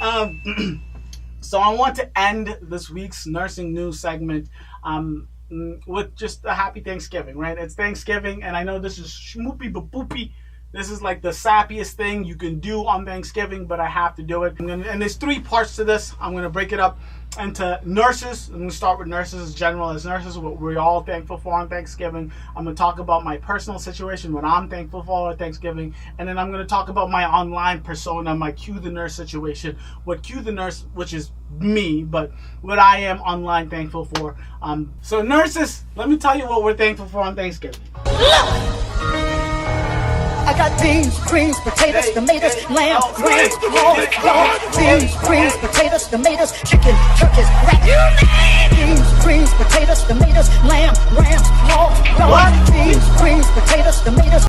So I want to end this week's nursing news segment with just a happy Thanksgiving, right? It's Thanksgiving, and I know this is schmoopy but boopy. This is like the sappiest thing you can do on Thanksgiving, but I have to do it. And there's three parts to this. I'm going to break it up into nurses. I'm going to start with nurses as general as nurses, what we're all thankful for on Thanksgiving. I'm going to talk about my personal situation, what I'm thankful for on Thanksgiving. And then I'm going to talk about my online persona, my Q the Nurse situation, what Q the Nurse, which is me, but what I am online thankful for. So nurses, let me tell you what we're thankful for on Thanksgiving. I got beans, greens, potatoes, tomatoes, lamb, rams, pork, beans, greens, potatoes, tomatoes, chicken, turkeys, rat. Beans, greens, potatoes, tomatoes, lamb, rams, pork, beans, greens, potatoes, tomatoes.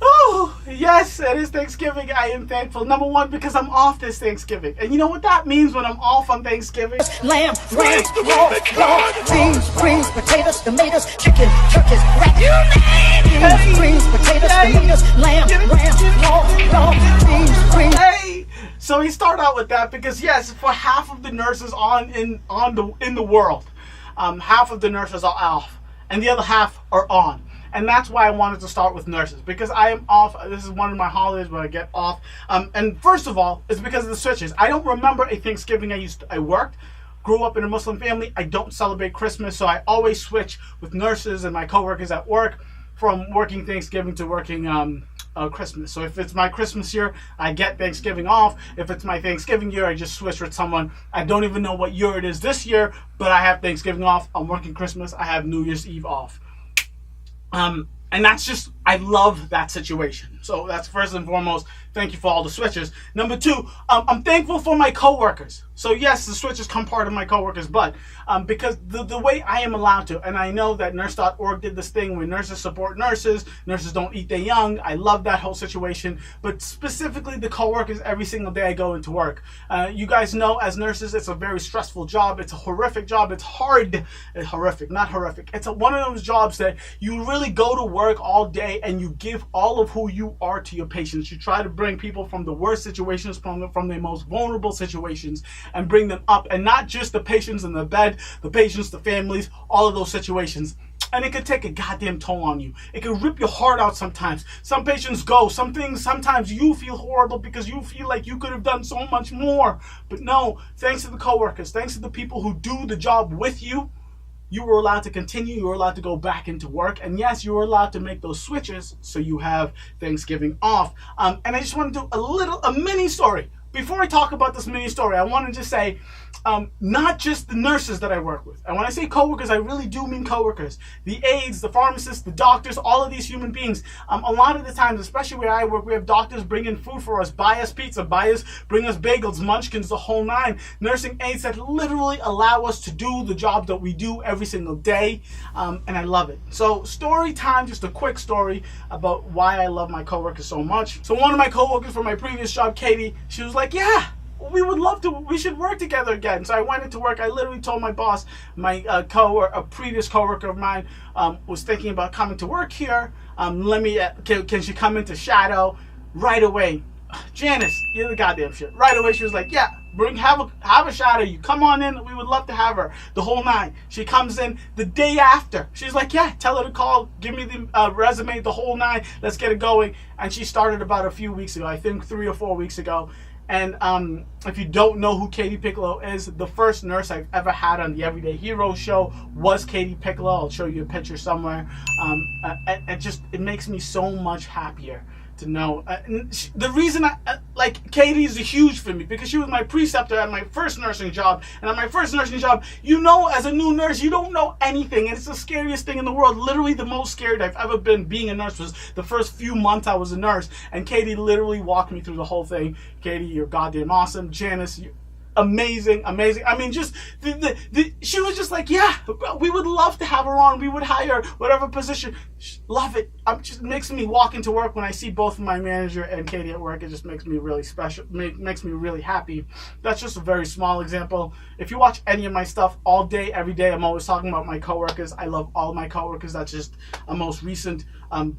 Oh, yes, it is Thanksgiving. I am thankful. Number one, because I'm off this Thanksgiving. And you know what that means when I'm off on Thanksgiving? Lamb, rams, pork, beans, greens, potatoes, tomatoes, chicken, turkeys, rat. Beans, greens, potatoes, tomatoes, lamb, rams, pork, beans, greens. Hey! So we start out with that because yes, for half of the nurses in the world, half of the nurses are off, and the other half are on. And that's why I wanted to start with nurses, because I am off. This is one of my holidays where I get off. And first of all, it's because of the switches. I don't remember a Thanksgiving I worked. Grew up in a Muslim family. I don't celebrate Christmas, so I always switch with nurses and my coworkers at work from working Thanksgiving to working Christmas. So if it's my Christmas year, I get Thanksgiving off. If it's my Thanksgiving year, I just switch with someone. I don't even know what year it is this year, but I have Thanksgiving off. I'm working Christmas. I have New Year's Eve off. And that's just, I love that situation. So that's first and foremost, thank you for all the switches. Number two, I'm thankful for my coworkers. So yes, the switches come part of my coworkers, but because the way I am allowed to, and I know that nurse.org did this thing where nurses support nurses don't eat their young. I love that whole situation, but specifically the coworkers every single day I go into work. You guys know as nurses, it's a very stressful job. It's a horrific job. It's hard. Horrific, not horrific. It's one of those jobs that you really go to work all day and you give all of who you are to your patients. You try to bring people from the worst situations, from the most vulnerable situations, and bring them up. And not just the patients in the bed, the patients, the families, all of those situations. And it could take a goddamn toll on you. It could rip your heart out sometimes. Some patients go. Some things, sometimes you feel horrible because you feel like you could have done so much more. But no, thanks to the coworkers, thanks to the people who do the job with you, you were allowed to continue, you were allowed to go back into work, and yes, you were allowed to make those switches so you have Thanksgiving off. And I just want to do a mini story. Before I talk about this mini story, I want to just say, not just the nurses that I work with. And when I say coworkers, I really do mean coworkers. The aides, the pharmacists, the doctors, all of these human beings. A lot of the times, especially where I work, we have doctors bring in food for us, buy us pizza, bring us bagels, munchkins, the whole nine. Nursing aides that literally allow us to do the job that we do every single day. And I love it. So story time, just a quick story about why I love my coworkers so much. So one of my coworkers from my previous job, Katie, she was like, yeah, we would love to, we should work together again. So I went into work. I literally told my boss, a previous coworker of mine was thinking about coming to work here. Can she come into shadow right away? Janice, you're the goddamn shit. Right away, she was like, yeah, have a shadow. You come on in. We would love to have her. The whole nine. She comes in the day after. She's like, yeah, tell her to call. Give me the resume, the whole nine. Let's get it going. And she started about a few weeks ago. I think 3 or 4 weeks ago. And if you don't know who Katie Piccolo is, the first nurse I've ever had on the Everyday Hero show was Katie Piccolo. I'll show you a picture somewhere. It makes me so much happier to know. The reason Katie is huge for me because she was my preceptor at my first nursing job. And at my first nursing job, as a new nurse, you don't know anything. And it's the scariest thing in the world. Literally the most scared I've ever been being a nurse was the first few months I was a nurse. And Katie literally walked me through the whole thing. Katie, you're goddamn awesome. Janice, amazing. I mean, just she was just like, yeah, we would love to have her on. We would hire whatever position. Love it. just makes me walk into work when I see both my manager and Katie at work. It just makes me really special, makes me really happy. That's just a very small example. If you watch any of my stuff all day, every day, I'm always talking about my coworkers. I love all of my coworkers. That's just a most recent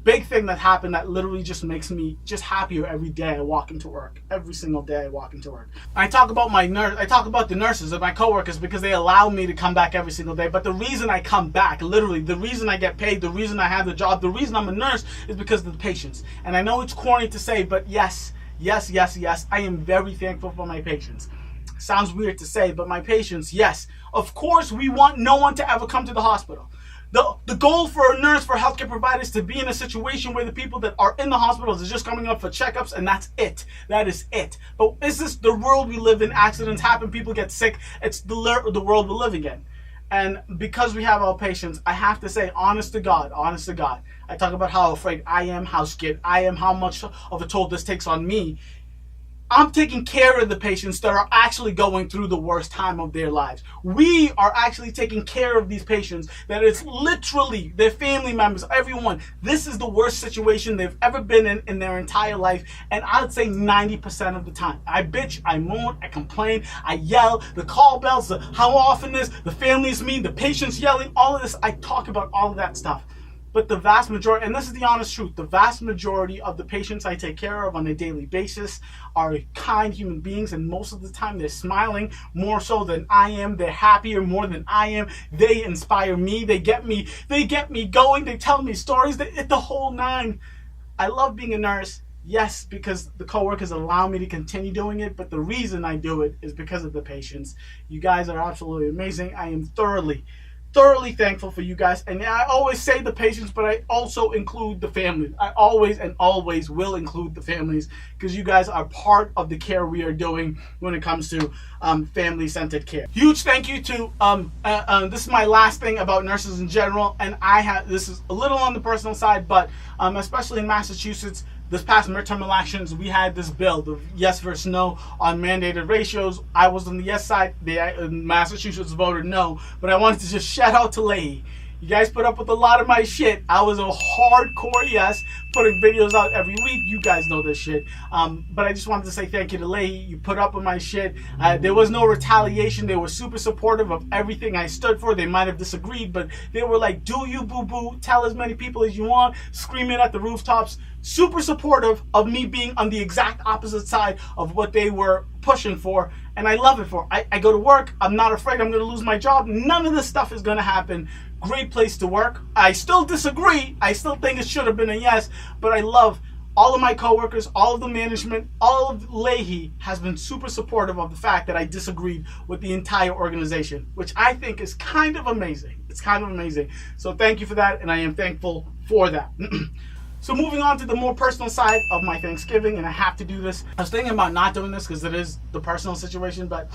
big thing that happened that literally just makes me just happier every day I walk into work. Every single day I walk into work. I talk about I talk about the nurses and my coworkers because they allow me to come back every single day. But the reason I come back, literally, the reason I get paid, the reason I have the job, the reason I'm a nurse is because of the patients. And I know it's corny to say, but yes, I am very thankful for my patients. Sounds weird to say, but my patients, yes. Of course, we want no one to ever come to the hospital. The goal for a nurse, for healthcare providers, to be in a situation where the people that are in the hospitals are just coming up for checkups, and that's it. That is it. But is this the world we live in? Accidents happen, people get sick. It's the world we're living in. And because we have our patients, I have to say, honest to God, I talk about how afraid I am, how scared I am, how much of a toll this takes on me. I'm taking care of the patients that are actually going through the worst time of their lives. We are actually taking care of these patients that it's literally their family members, everyone. This is the worst situation they've ever been in their entire life. And I'd say 90% of the time. I bitch, I moan, I complain, I yell, the call bells, how often this, the family's mean, the patients yelling, all of this. I talk about all of that stuff. But the vast majority, and this is the honest truth, the vast majority of the patients I take care of on a daily basis are kind human beings, and most of the time they're smiling more so than I am. They're happier more than I am. They inspire me. They get me going. They tell me stories. The whole nine. I love being a nurse. Yes, because the coworkers allow me to continue doing it, but the reason I do it is because of the patients. You guys are absolutely amazing. I am thoroughly thankful for you guys. And I always say the patients, but I also include the families. I always will include the families, because you guys are part of the care we are doing when it comes to family-centered care. Huge thank you to this is my last thing about nurses in general, and this is a little on the personal side, but especially in Massachusetts, this past midterm elections, we had this bill, the yes versus no on mandated ratios. I was on the yes side. Massachusetts voted no. But I wanted to just shout out to Leahy. You guys put up with a lot of my shit. I was a hardcore yes, putting videos out every week. You guys know this shit. But I just wanted to say thank you to Leahy. You put up with my shit. There was no retaliation. They were super supportive of everything I stood for. They might have disagreed, but they were like, do you, boo-boo. Tell as many people as you want. Screaming at the rooftops. Super supportive of me being on the exact opposite side of what they were pushing for. And I love it for. I go to work. I'm not afraid I'm going to lose my job. None of this stuff is going to happen. Great place to work. I still disagree. I still think it should have been a yes. But I love all of my coworkers, all of the management, all of Leahy has been super supportive of the fact that I disagreed with the entire organization, which I think is kind of amazing. It's kind of amazing. So thank you for that, and I am thankful for that. So moving on to the more personal side of my Thanksgiving, and I have to do this. I was thinking about not doing this because it is the personal situation, but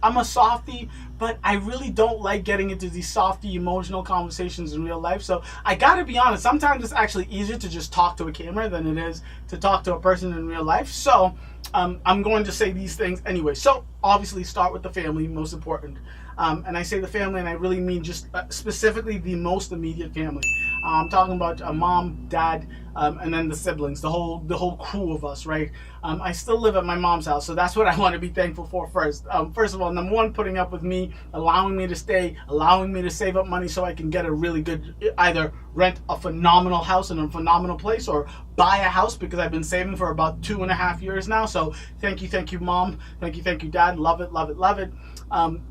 I'm a softie, but I really don't like getting into these softy emotional conversations in real life. So I gotta be honest, sometimes it's actually easier to just talk to a camera than it is to talk to a person in real life. So I'm going to say these things anyway. So obviously start with the family, most important. And I say the family, and I really mean just specifically the most immediate family. I'm talking about a mom, dad, and then the siblings, the whole crew of us, right? I still live at my mom's house, so that's what I want to be thankful for first. First of all, number one, putting up with me, allowing me to stay, allowing me to save up money so I can get a really good, either rent a phenomenal house in a phenomenal place or buy a house, because I've been saving for about 2.5 years now. So thank you, mom. Thank you, dad. Love it, love it, love it.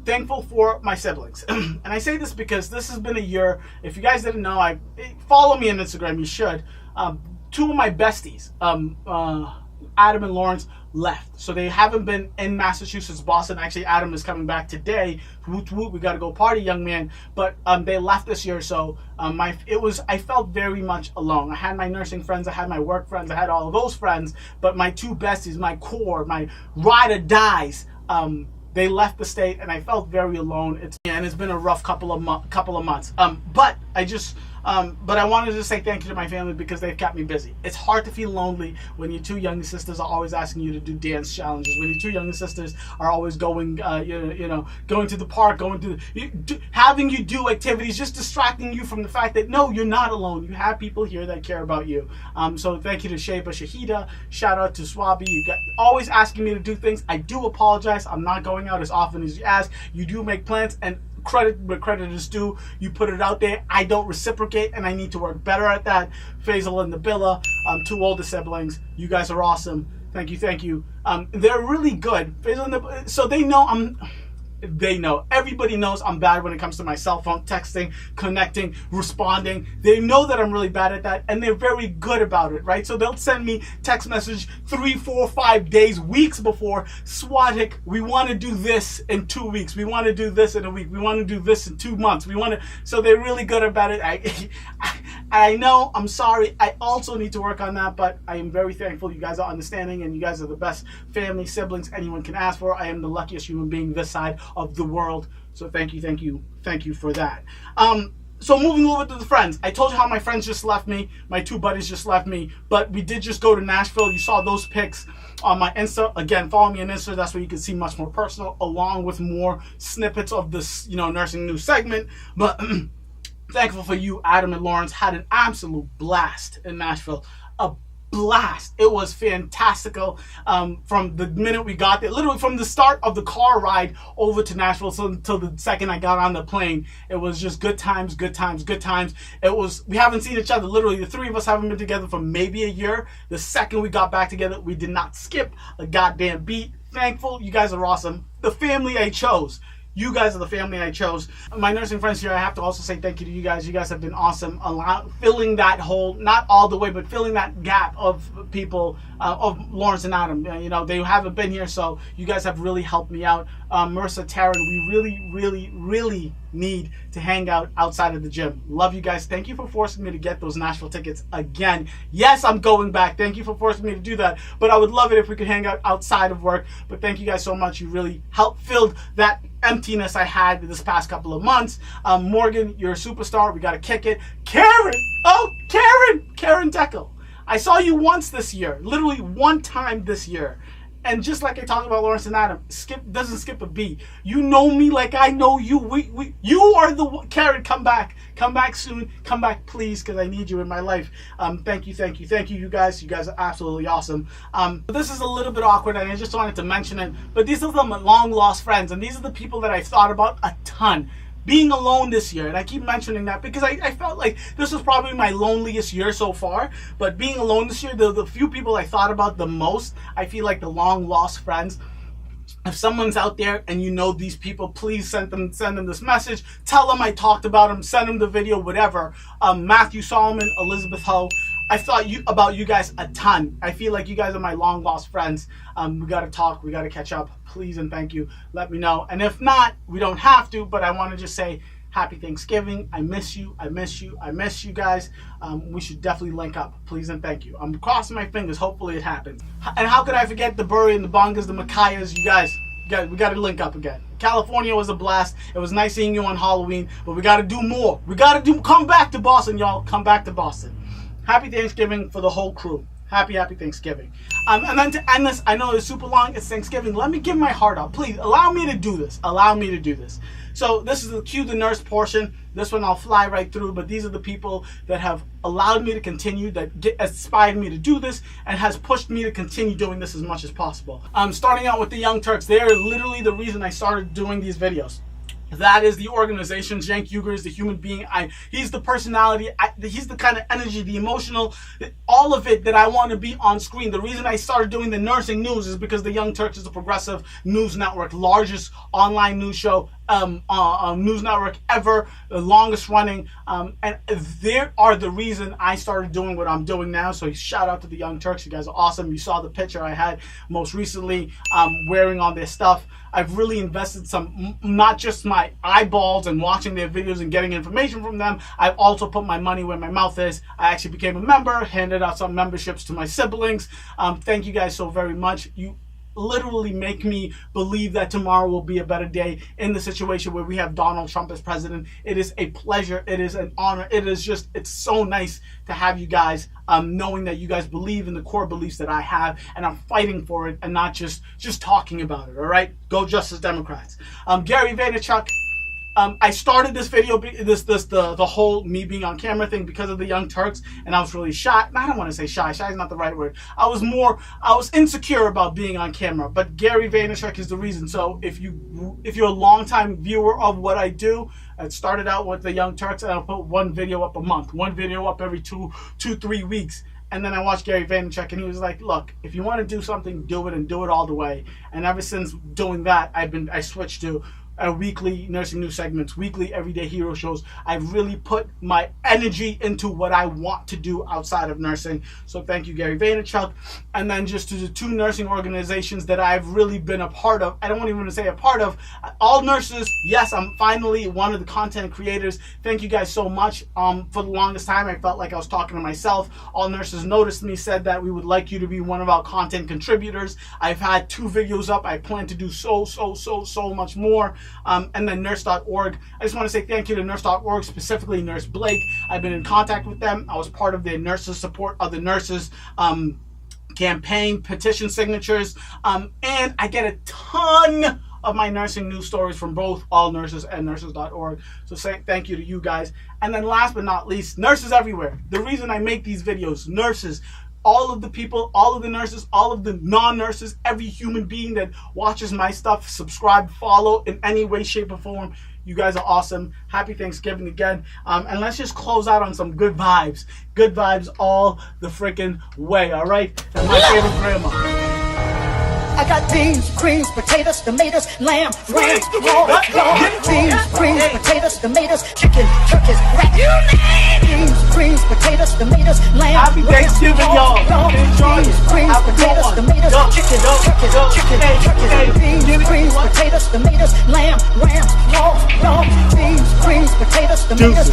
Thankful for my siblings. And I say this because this has been a year. If you guys didn't know, follow me on Instagram. You should. Two of my besties, Adam and Lawrence, left. So they haven't been in Massachusetts, Boston. Actually, Adam is coming back today. Woot woot, we got to go party, young man. But they left this year, so I felt very much alone. I had my nursing friends, I had my work friends, I had all of those friends, but my two besties, my core, my ride or dies, they left the state, and I felt very alone. It's been a rough couple of months. But But I wanted to say thank you to my family because they've kept me busy. It's hard to feel lonely when your two younger sisters are always asking you to do dance challenges. When your two younger sisters are always going, going to the park, having you do activities, just distracting you from the fact that no, you're not alone. You have people here that care about you. So thank you to Sheba, Shahida. Shout out to Swabi. You got always asking me to do things. I do apologize. I'm not going out as often as you ask. You do make plans, and credit where credit is due. You put it out there. I don't reciprocate, and I need to work better at that. Faisal and Nabila, two older siblings. You guys are awesome. Thank you. They're really good. Faisal and Nabila, so they know everybody knows I'm bad when it comes to my cell phone, texting, connecting, responding. They know that I'm really bad at that, and they're very good about it, right? So they'll send me text message 3, 4, 5 days, weeks before. Swardiq, we want to do this in 2 weeks. We want to do this in a week. We want to do this in 2 months. So they're really good about it. I know, I'm sorry. I also need to work on that, but I am very thankful. You guys are understanding, and you guys are the best family, siblings anyone can ask for. I am the luckiest human being this side of the world. So thank you for that. So moving over to the friends. I told you how my friends just left me. My two buddies just left me, but we did just go to Nashville. You saw those pics on my Insta. Again, follow me on Insta. That's where you can see much more personal, along with more snippets of this, nursing news segment. But thankful for you, Adam and Lawrence. Had an absolute blast in Nashville. A blast. It was fantastical from the minute we got there, literally from the start of the car ride over to Nashville until the second I got on the plane. It was just good times. We haven't seen each other, literally the three of us haven't been together for maybe a year. The second we got back together, we did not skip a goddamn beat. Thankful. You guys are awesome. The family I chose. You guys are the family I chose. My nursing friends here, I have to also say thank you to you guys. You guys have been awesome, filling that hole, not all the way, but filling that gap of people, of Lawrence and Adam. They haven't been here, so you guys have really helped me out. Marissa, Taryn, we really need to hang out outside of the gym. Love you guys. Thank you for forcing me to get those Nashville tickets again. Yes, I'm going back. Thank you for forcing me to do that. But I would love it if we could hang out outside of work. But thank you guys so much. You really helped fill that emptiness I had this past couple of months. Morgan, you're a superstar. We got to kick it. Karen Deckel. I saw you once this year, literally one time this year. And just like I talked about Lawrence and Adam, doesn't skip a beat. You know me like I know you. You are the one. Karen, come back soon. Come back, please, because I need you in my life. Thank you, you guys. You guys are absolutely awesome. This is a little bit awkward, and I just wanted to mention it. But these are the long lost friends, and these are the people that I've thought about a ton. Being alone this year, and I keep mentioning that because I felt like this was probably my loneliest year so far, but being alone this year, the few people I thought about the most, I feel like the long lost friends. If someone's out there and you know these people, please send them this message. Tell them I talked about them, send them the video, whatever. Matthew Solomon, Elizabeth Ho, I thought about you guys a ton. I feel like you guys are my long lost friends. We got to talk. We got to catch up. Please and thank you. Let me know. And if not, we don't have to, but I want to just say happy Thanksgiving. I miss you. I miss you guys. We should definitely link up. Please and thank you. I'm crossing my fingers. Hopefully it happens. And how could I forget the Burry and the Bongas, the Makayas, you guys? We got to link up again. California was a blast. It was nice seeing you on Halloween, but we got to do more. Come back to Boston, y'all. Come back to Boston. Happy Thanksgiving for the whole crew. Happy Thanksgiving. And then to end this, I know it's super long. It's Thanksgiving. Let me give my heart out. Please, allow me to do this. So this is the cue the nurse portion. This one I'll fly right through, but these are the people that have allowed me to continue, that inspired me to do this, and has pushed me to continue doing this as much as possible. Starting out with the Young Turks. They are literally the reason I started doing these videos. That is the organization. Cenk Uygur is the human being. He's the personality. He's the kind of energy, the emotional, all of it that I want to be on screen. The reason I started doing the nursing news is because the Young Turks is a progressive news network, largest online news show, news network ever, the longest running, and they are the reason I started doing what I'm doing now. So shout out to the Young Turks. You guys are awesome. You saw the picture I had most recently wearing on their stuff. I've really invested some, not just my eyeballs and watching their videos and getting information from them. I've also put my money where my mouth is. I actually became a member, handed out some memberships to my siblings. Thank you guys so very much. literally make me believe that tomorrow will be a better day in the situation where we have Donald Trump as president. It is a pleasure. It is an honor. It's so nice to have you guys, knowing that you guys believe in the core beliefs that I have, and I'm fighting for it and not just talking about it. All right, go Justice Democrats. Gary Vaynerchuk. I started this video, the whole me being on camera thing, because of the Young Turks, and I was really shy. I don't want to say shy. Shy is not the right word. I was insecure about being on camera. But Gary Vaynerchuk is the reason. So if you're a longtime viewer of what I do, it started out with the Young Turks, and I'll put one video up a month, one video up every 3 weeks. And then I watched Gary Vaynerchuk, and he was like, look, if you want to do something, do it, and do it all the way. And ever since doing that, I switched to weekly nursing news segments, weekly everyday hero shows. I've really put my energy into what I want to do outside of nursing. So thank you, Gary Vaynerchuk. And then just to the 2 nursing organizations that I've really been a part of. I don't even want to say a part of. All Nurses. Yes, I'm finally one of the content creators. Thank you guys so much. For the longest time, I felt like I was talking to myself. All Nurses noticed me, said that we would like you to be one of our content contributors. I've had 2 videos up. I plan to do so much more. And then nurse.org. I just want to say thank you to nurse.org, specifically Nurse Blake. I've been in contact with them. I was part of their nurses support of the nurses campaign, petition signatures, and I get a ton of my nursing news stories from both All Nurses and nurses.org. So thank you to you guys. And then last but not least, nurses everywhere. The reason I make these videos, nurses, all of the people, all of the nurses, all of the non-nurses, every human being that watches my stuff, subscribe, follow in any way, shape, or form. You guys are awesome. Happy Thanksgiving again. And let's just close out on some good vibes. Good vibes all the freaking way, all right? And my favorite grandma. I got beans, greens, potatoes, tomatoes, lamb, ram, pork, beans, greens, potatoes, tomatoes, chicken, turkeys, rat. Beans, greens, potatoes, tomatoes, lamb. Happy Thanksgiving, y'all. Enjoy. Beans, greens, potatoes, tomatoes, chicken, turkeys, beans, greens, potatoes, tomatoes, lamb, ram, pork, beans, greens, potatoes, tomatoes.